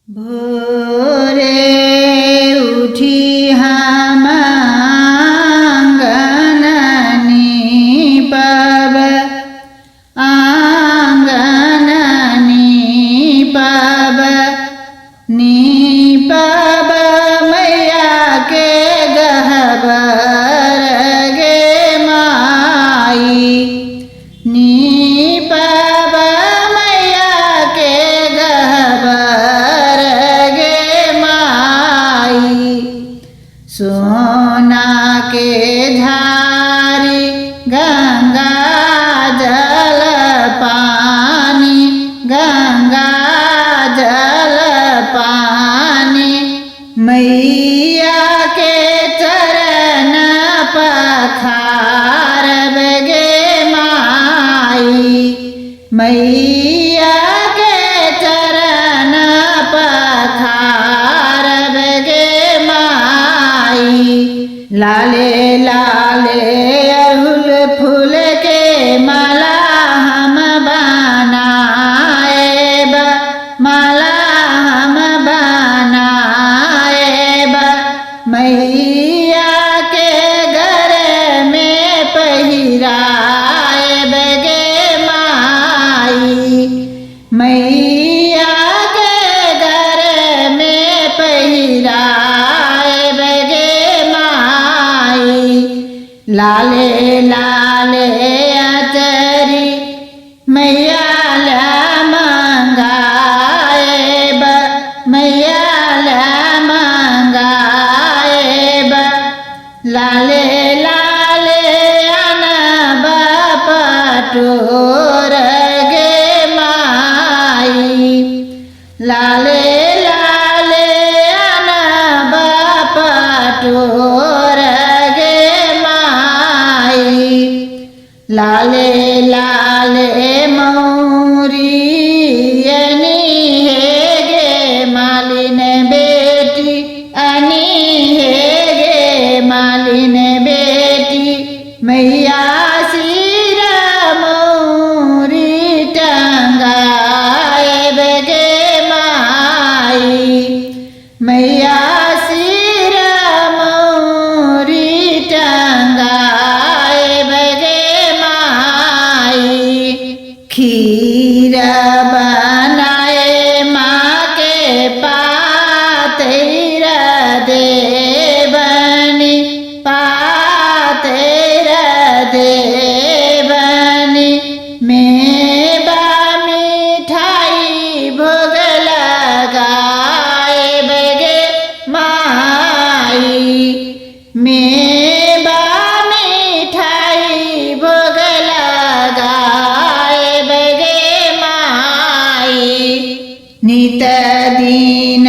भोरे उठी हम आंगन नीपब आंगन नीपब नीपब मैया के गहबर गे माई नीपब मैया के गहबर गे माई सोना के धारी गंगा जल पानी गंगा जल पानी मैया के चरण पखारब गे माई मैया के चरण पखारब गे माई लाले लाले अड़हुल फूल के माला हम बनाएब माला हम बनाएब मैया के घर में पहिराएब गे माई मैया के घर में पहिराएब गे माई लाले लाले अचरी मैया ला मंगाएब मैया ला मंगाएब लाले लाले अनब पटोर गे माई लाले लाले अनब पटोर गे माई लाले लाले मौरी अनी हे गे मालिन बेटी अनी हे गे मालिन बेटी मैया सिर मौरी टंगाएब गे माई मैया सिर मौरी टंगाएब गे माई खीर बनाए माँ के पातेर देवनी पातेर देवनी मेवा मिठाई भोग लगाएब गे माई मेवा मिठाई भोग लगाएब गे माई नित दिन